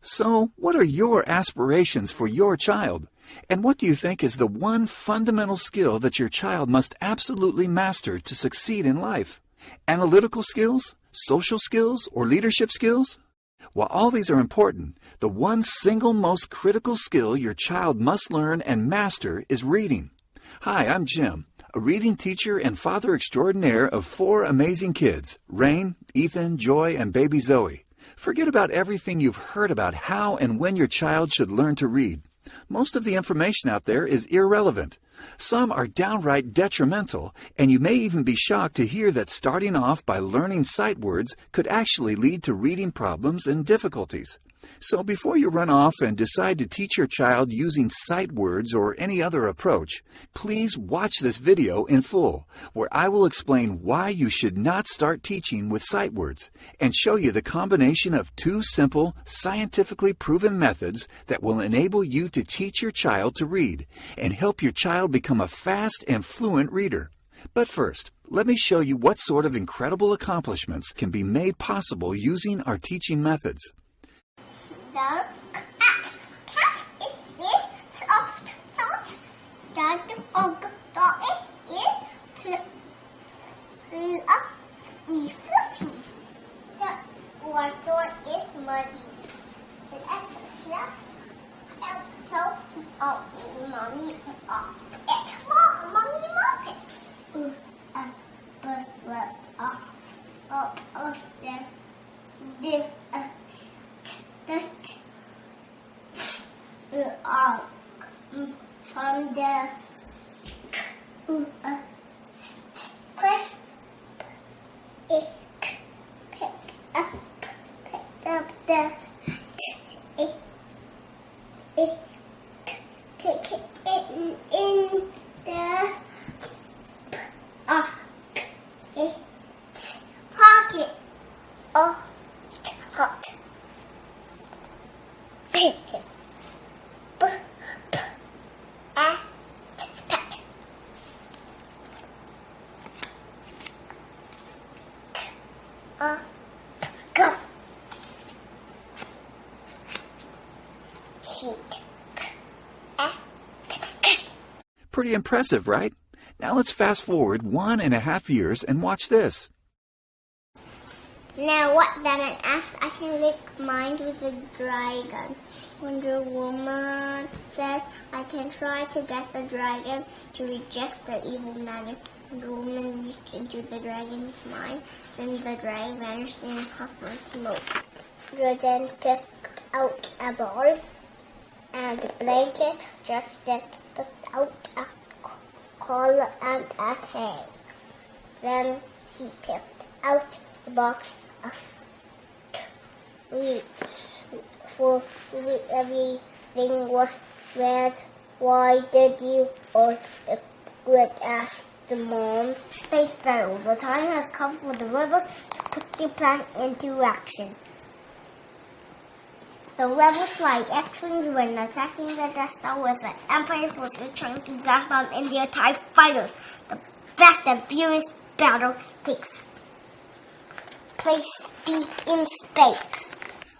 So, what are your aspirations for your child? And what do you think is the one fundamental skill that your child must absolutely master to succeed in life? Analytical skills, social skills, or leadership skills? While all these are important, the one single most critical skill your child must learn and master is reading. Hi, I'm Jim, a reading teacher and father extraordinaire of 4 amazing kids, Rain, Ethan, Joy, and baby Zoe. Forget about everything you've heard about how and when your child should learn to read. Most of the information out there is irrelevant. Some are downright detrimental, and you may even be shocked to hear that starting off by learning sight words could actually lead to reading problems and difficulties. So before you run off and decide to teach your child using sight words or any other approach, please watch this video in full, where I will explain why you should not start teaching with sight words and show you the combination of 2 simple, scientifically proven methods that will enable you to teach your child to read and help your child become a fast and fluent reader. But first, let me show you what sort of incredible accomplishments can be made possible using our teaching methods. The cat is soft. The dog is fluffy. The water is muddy. The egg left so mommy it's small, mommy love it. From the crisp, it picked up the take it in the its pocket. Oh, hot. Go. Pretty impressive, right? Now let's fast forward 1.5 years and watch this. Now what Batman asked, I can make mine with a dragon. Wonder Woman said, I can try to get the dragon to reject the evil magic. Wonder Woman reached into the dragon's mind, then the dragon vanished in a puff of smoke. The then picked out a ball and a blanket, just then picked out a collar and a tag. Then he picked out a box of treats, for everything was red. Why did you all regret? Asked the mom. Space Battle. The time has come for the rebels to put their plan into action. The rebels fly X-Wings when attacking the Death Star with the Empire forces trying to blast them in their TIE fighters. The fast and furious battle takes place deep in space.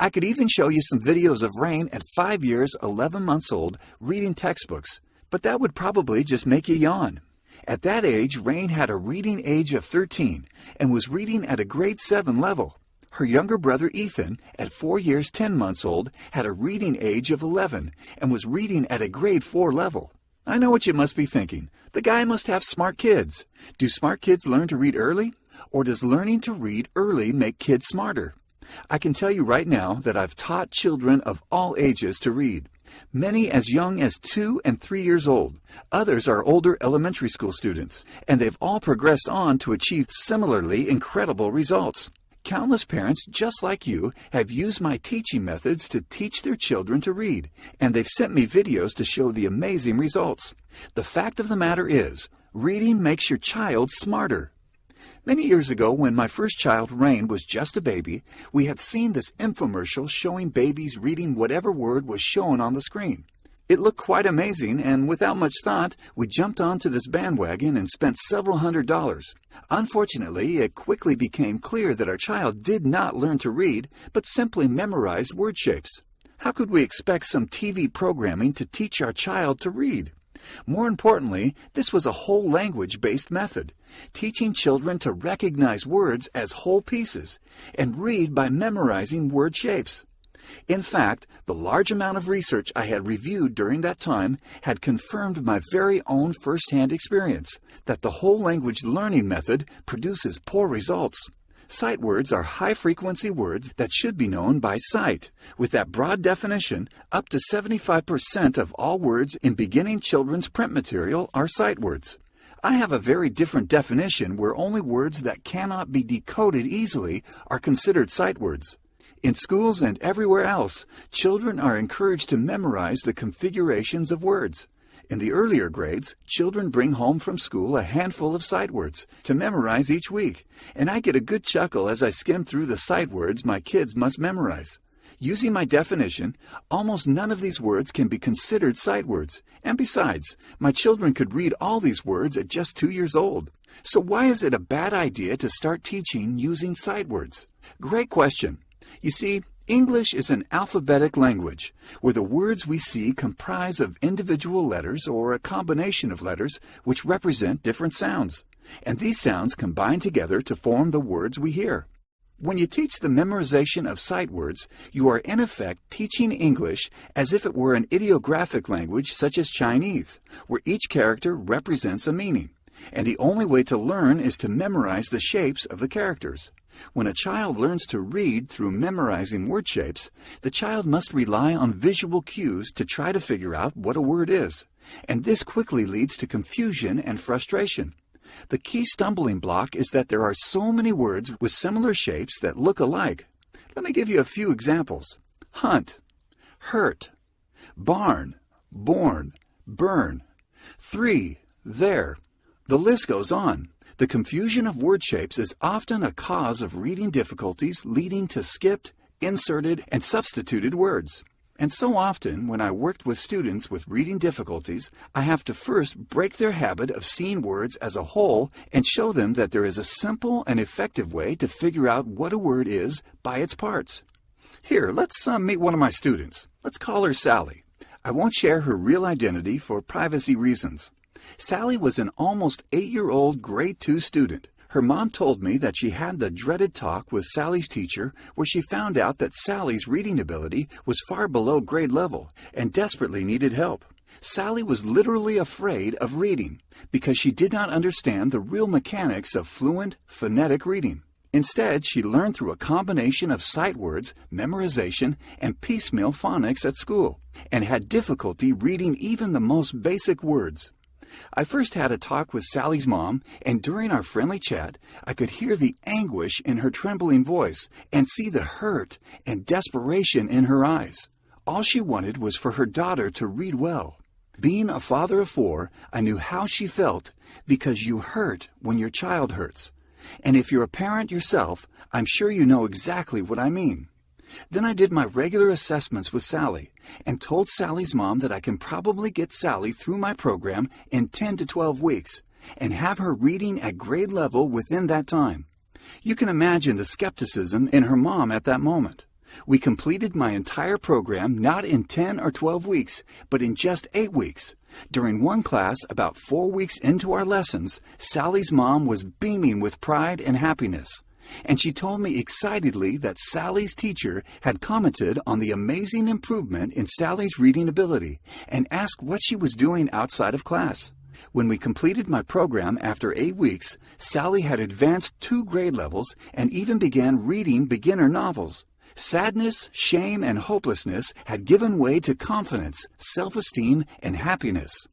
I could even show you some videos of Rain at 5 years, 11 months old, reading textbooks, but that would probably just make you yawn. At that age, Rain had a reading age of 13 and was reading at a grade 7 level. Her younger brother Ethan, at 4 years, 10 months old, had a reading age of 11 and was reading at a grade 4 level. I know what you must be thinking. The guy must have smart kids. Do smart kids learn to read early? Or does learning to read early make kids smarter? I can tell you right now that I've taught children of all ages to read. Many as young as 2 and 3 years old. Others are older elementary school students, and they've all progressed on to achieve similarly incredible results. Countless parents just like you have used my teaching methods to teach their children to read, and they've sent me videos to show the amazing results. The fact of the matter is, reading makes your child smarter. Many years ago, when my first child, Rain, was just a baby, we had seen this infomercial showing babies reading whatever word was shown on the screen. It looked quite amazing, and without much thought, we jumped onto this bandwagon and spent several $100s. Unfortunately, it quickly became clear that our child did not learn to read, but simply memorized word shapes. How could we expect some TV programming to teach our child to read? More importantly, this was a whole language-based method, teaching children to recognize words as whole pieces and read by memorizing word shapes. In fact, the large amount of research I had reviewed during that time had confirmed my very own first-hand experience that the whole language learning method produces poor results. Sight words are high-frequency words that should be known by sight. With that broad definition, up to 75% of all words in beginning children's print material are sight words. I have a very different definition where only words that cannot be decoded easily are considered sight words. In schools and everywhere else, children are encouraged to memorize the configurations of words. In the earlier grades, children bring home from school a handful of sight words to memorize each week, and I get a good chuckle as I skim through the sight words my kids must memorize. Using my definition, almost none of these words can be considered sight words, and besides, my children could read all these words at just 2 years old. So why is it a bad idea to start teaching using sight words? Great question. You see, English is an alphabetic language where the words we see comprise of individual letters or a combination of letters which represent different sounds, and these sounds combine together to form the words we hear. When you teach the memorization of sight words, you are in effect teaching English as if it were an ideographic language such as Chinese, where each character represents a meaning, and the only way to learn is to memorize the shapes of the characters. When a child learns to read through memorizing word shapes, the child must rely on visual cues to try to figure out what a word is, and this quickly leads to confusion and frustration. The key stumbling block is that there are so many words with similar shapes that look alike. Let me give you a few examples. Hunt, hurt, barn, born, burn, 3, there. The list goes on. The confusion of word shapes is often a cause of reading difficulties leading to skipped, inserted, and substituted words. And so often, when I worked with students with reading difficulties, I have to first break their habit of seeing words as a whole and show them that there is a simple and effective way to figure out what a word is by its parts. Here, let's meet one of my students. Let's call her Sally. I won't share her real identity for privacy reasons. Sally was an almost 8-year-old grade 2 student. Her mom told me that she had the dreaded talk with Sally's teacher where she found out that Sally's reading ability was far below grade level and desperately needed help. Sally was literally afraid of reading because she did not understand the real mechanics of fluent, phonetic reading. Instead, she learned through a combination of sight words, memorization, and piecemeal phonics at school, and had difficulty reading even the most basic words. I first had a talk with Sally's mom, and during our friendly chat, I could hear the anguish in her trembling voice and see the hurt and desperation in her eyes. All she wanted was for her daughter to read well. Being a father of 4, I knew how she felt because you hurt when your child hurts. And if you're a parent yourself, I'm sure you know exactly what I mean. Then I did my regular assessments with Sally and told Sally's mom that I can probably get Sally through my program in 10 to 12 weeks and have her reading at grade level within that time. You can imagine the skepticism in her mom at that moment. We completed my entire program not in 10 or 12 weeks, but in just 8 weeks. During one class, about 4 weeks into our lessons, Sally's mom was beaming with pride and happiness. And she told me excitedly that Sally's teacher had commented on the amazing improvement in Sally's reading ability and asked what she was doing outside of class. When we completed my program after 8 weeks, Sally had advanced 2 grade levels and even began reading beginner novels. Sadness, shame, and hopelessness had given way to confidence, self-esteem, and happiness.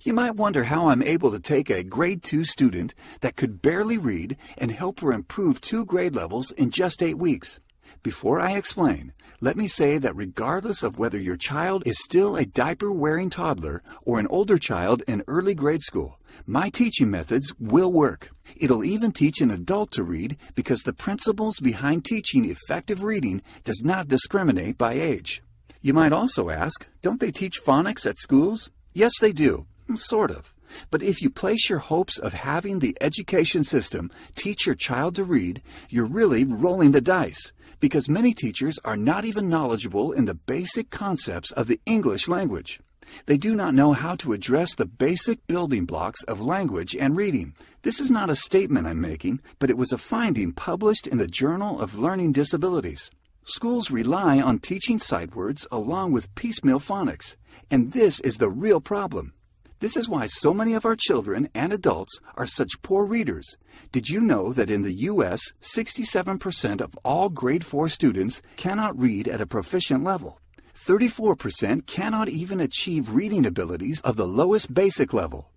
You might wonder how I'm able to take a grade 2 student that could barely read and help her improve 2 grade levels in just 8 weeks. Before I explain, let me say that regardless of whether your child is still a diaper-wearing toddler or an older child in early grade school, my teaching methods will work. It'll even teach an adult to read because the principles behind teaching effective reading does not discriminate by age. You might also ask, don't they teach phonics at schools? Yes, they do. Sort of. But if you place your hopes of having the education system teach your child to read, you're really rolling the dice, because many teachers are not even knowledgeable in the basic concepts of the English language. They do not know how to address the basic building blocks of language and reading. This is not a statement I'm making, but it was a finding published in the Journal of Learning Disabilities. Schools rely on teaching sight words along with piecemeal phonics, and this is the real problem. This is why so many of our children and adults are such poor readers. Did you know that in the U.S., 67% of all grade 4 students cannot read at a proficient level? 34% cannot even achieve reading abilities of the lowest basic level.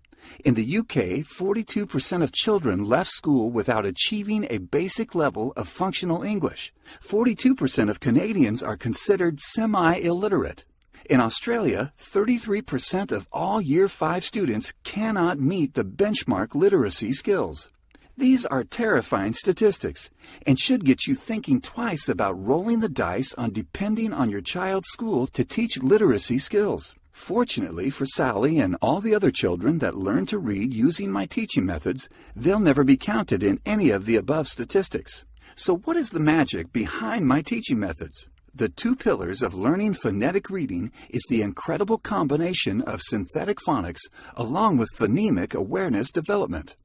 In the UK, 42% of children left school without achieving a basic level of functional English. 42% of Canadians are considered semi-illiterate. In Australia, 33% of all Year 5 students cannot meet the benchmark literacy skills. These are terrifying statistics and should get you thinking twice about rolling the dice on depending on your child's school to teach literacy skills. Fortunately for Sally and all the other children that learn to read using my teaching methods, they'll never be counted in any of the above statistics. So what is the magic behind my teaching methods? The two pillars of learning phonetic reading is the incredible combination of synthetic phonics along with phonemic awareness development.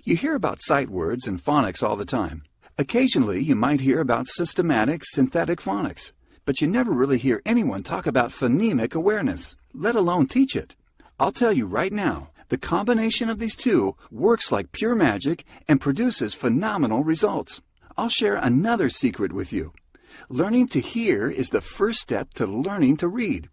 You hear about sight words and phonics all the time. Occasionally, you might hear about systematic synthetic phonics, but you never really hear anyone talk about phonemic awareness, let alone teach it. I'll tell you right now, the combination of these two works like pure magic and produces phenomenal results. I'll share another secret with you. Learning to hear is the first step to learning to read.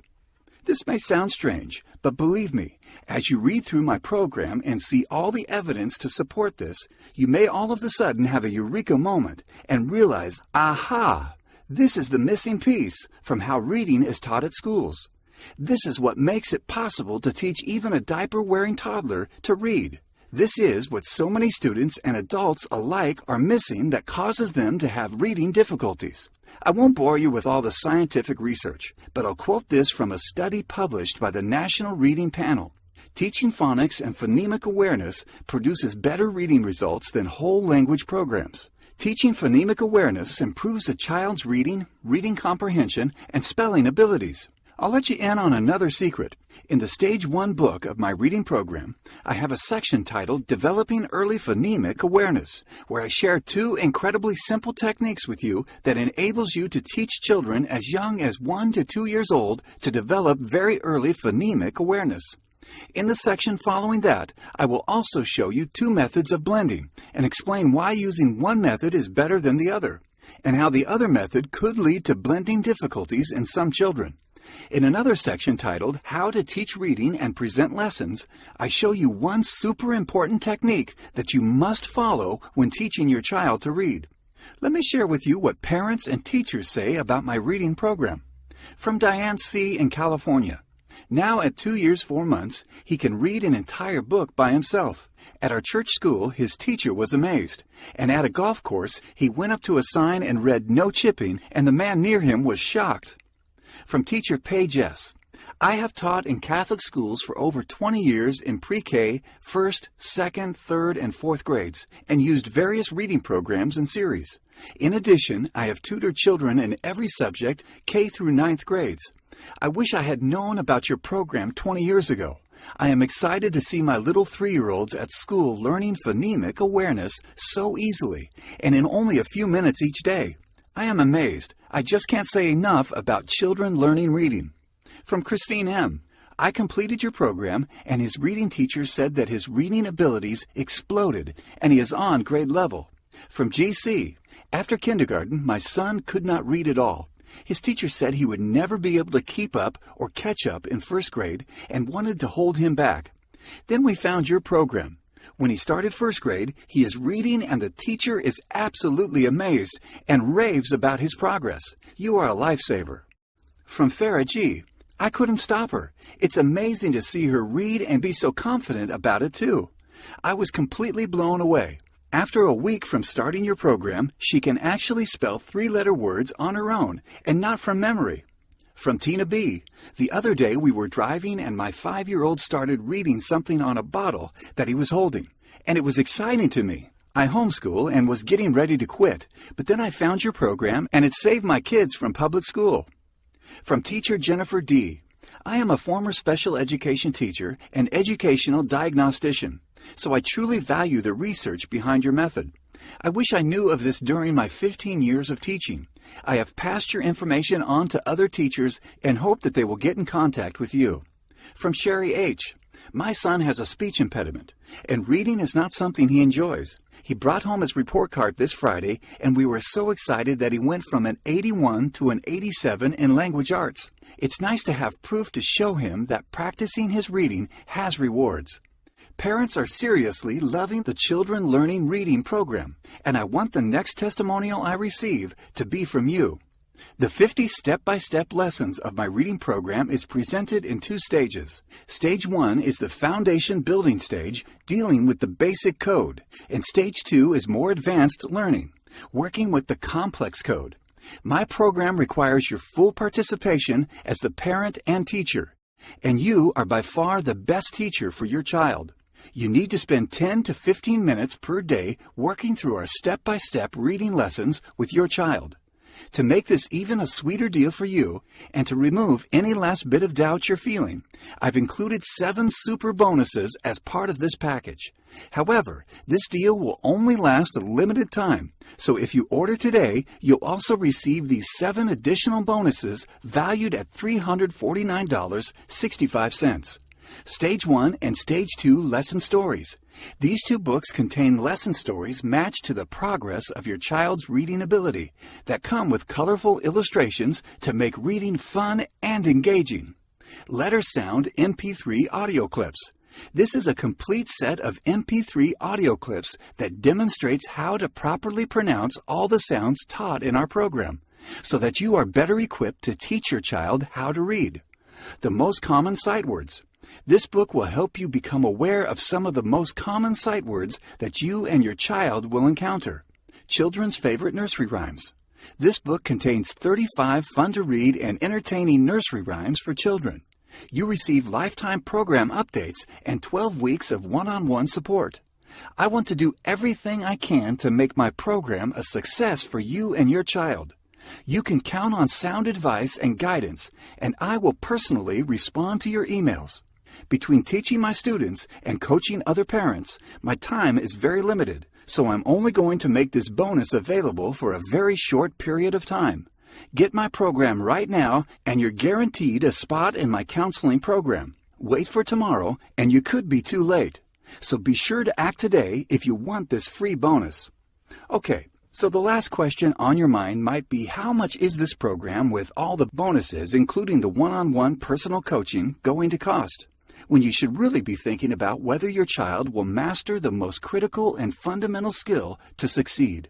This may sound strange, but believe me, as you read through my program and see all the evidence to support this, you may all of a sudden have a eureka moment and realize, aha, this is the missing piece from how reading is taught at schools. This is what makes it possible to teach even a diaper-wearing toddler to read. This is what so many students and adults alike are missing that causes them to have reading difficulties. I won't bore you with all the scientific research, but I'll quote this from a study published by the National Reading Panel. Teaching phonics and phonemic awareness produces better reading results than whole language programs. Teaching phonemic awareness improves a child's reading, reading comprehension, and spelling abilities. I'll let you in on another secret. In the Stage 1 book of my reading program, I have a section titled Developing Early Phonemic Awareness, where I share two incredibly simple techniques with you that enables you to teach children as young as 1 to 2 years old to develop very early phonemic awareness. In the section following that, I will also show you two methods of blending and explain why using one method is better than the other, and how the other method could lead to blending difficulties in some children. In another section titled How to Teach Reading and Present Lessons, I show you one super important technique that you must follow when teaching your child to read. Let me share with you what parents and teachers say about my reading program. From Diane C. in California. Now at 2 years 4 months, he can read an entire book by himself. At our church school, his teacher was amazed. And at a golf course, he went up to a sign and read "No chipping," and the man near him was shocked. From teacher Paige S. I have taught in Catholic schools for over 20 years in pre-K, 1st, 2nd, 3rd, and 4th grades, and used various reading programs and series. In addition, I have tutored children in every subject, K through 9th grades. I wish I had known about your program 20 years ago. I am excited to see my little 3-year-olds at school learning phonemic awareness so easily, and in only a few minutes each day. I am amazed. I just can't say enough about children learning reading. From Christine M. I completed your program, and his reading teacher said that his reading abilities exploded, and he is on grade level. From GC. After kindergarten, my son could not read at all. His teacher said he would never be able to keep up or catch up in 1st grade and wanted to hold him back. Then we found your program. When he started 1st grade, he is reading and the teacher is absolutely amazed and raves about his progress. You are a lifesaver. From Farah G. I couldn't stop her. It's amazing to see her read and be so confident about it too. I was completely blown away. After a week from starting your program, she can actually spell 3-letter words on her own and not from memory. From Tina B. The other day we were driving and my 5-year-old started reading something on a bottle that he was holding, and it was exciting to me. I homeschool and was getting ready to quit, but then I found your program and it saved my kids from public school. From teacher Jennifer D. I am a former special education teacher and educational diagnostician, so I truly value the research behind your method. I wish I knew of this during my 15 years of teaching. I have passed your information on to other teachers and hope that they will get in contact with you. From Sherry H. My son has a speech impediment, and reading is not something he enjoys. He brought home his report card this Friday, and we were so excited that he went from an 81 to an 87 in language arts. It's nice to have proof to show him that practicing his reading has rewards. Parents are seriously loving the Children Learning Reading program, and I want the next testimonial I receive to be from you. The 50 step-by-step lessons of my reading program is presented in 2 stages. Stage 1 is the foundation building stage, dealing with the basic code, and Stage 2 is more advanced learning, working with the complex code. My program requires your full participation as the parent and teacher, and you are by far the best teacher for your child. You need to spend 10 to 15 minutes per day working through our step-by-step reading lessons with your child. To make this even a sweeter deal for you, and to remove any last bit of doubt you're feeling, I've included 7 super bonuses as part of this package. However, this deal will only last a limited time, so if you order today, you'll also receive these 7 additional bonuses valued at $349.65. Stage 1 and Stage 2 lesson stories. These 2 books contain lesson stories matched to the progress of your child's reading ability that come with colorful illustrations to make reading fun and engaging. Letter Sound MP3 audio clips. This is a complete set of MP3 audio clips that demonstrates how to properly pronounce all the sounds taught in our program, so that you are better equipped to teach your child how to read. The most common sight words. This book will help you become aware of some of the most common sight words that you and your child will encounter. Children's favorite nursery rhymes. This book contains 35 fun-to-read and entertaining nursery rhymes for children. You receive lifetime program updates and 12 weeks of one-on-one support. I want to do everything I can to make my program a success for you and your child. You can count on sound advice and guidance, and I will personally respond to your emails. Between teaching my students and coaching other parents, my time is very limited, so I'm only going to make this bonus available for a very short period of time. Get my program right now, and you're guaranteed a spot in my counseling program. Wait for tomorrow, and you could be too late. So be sure to act today if you want this free bonus. Okay, so the last question on your mind might be, how much is this program with all the bonuses, including the one-on-one personal coaching, going to cost? When you should really be thinking about whether your child will master the most critical and fundamental skill to succeed.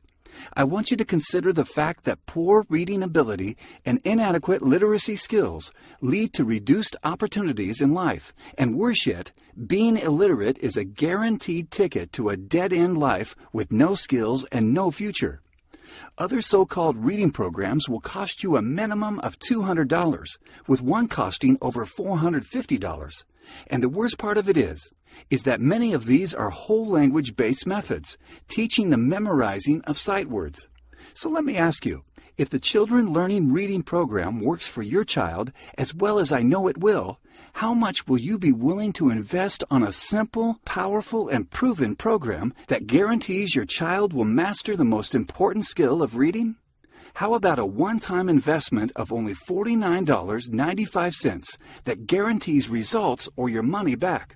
I want you to consider the fact that poor reading ability and inadequate literacy skills lead to reduced opportunities in life, and worse yet, being illiterate is a guaranteed ticket to a dead-end life with no skills and no future. Other so-called reading programs will cost you a minimum of $200, with one costing over $450. And the worst part of it is that many of these are whole language-based methods, teaching the memorizing of sight words. So let me ask you, if the Children Learning Reading program works for your child as well as I know it will, how much will you be willing to invest on a simple, powerful, and proven program that guarantees your child will master the most important skill of reading? How about a one-time investment of only $49.95 that guarantees results or your money back?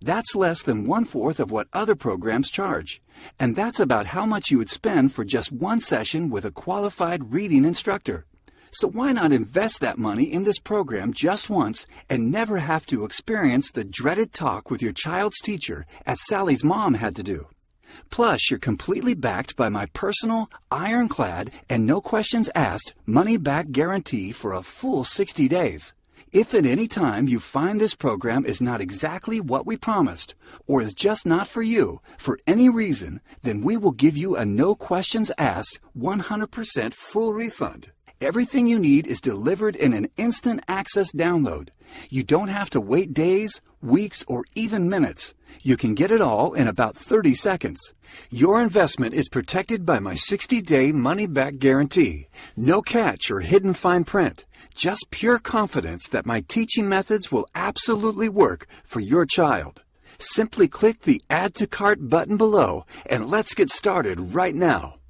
That's less than 1/4 of what other programs charge. And that's about how much you would spend for just one session with a qualified reading instructor. So why not invest that money in this program just once and never have to experience the dreaded talk with your child's teacher, as Sally's mom had to do? Plus, you're completely backed by my personal, ironclad, and no questions asked money-back guarantee for a full 60 days. If at any time you find this program is not exactly what we promised, or is just not for you, for any reason, then we will give you a no questions asked 100% full refund. Everything you need is delivered in an instant access download. You don't have to wait days, weeks, or even minutes. You can get it all in about 30 seconds. Your investment is protected by my 60-day money-back guarantee. No catch or hidden fine print. Just pure confidence that my teaching methods will absolutely work for your child. Simply click the Add to Cart button below and let's get started right now.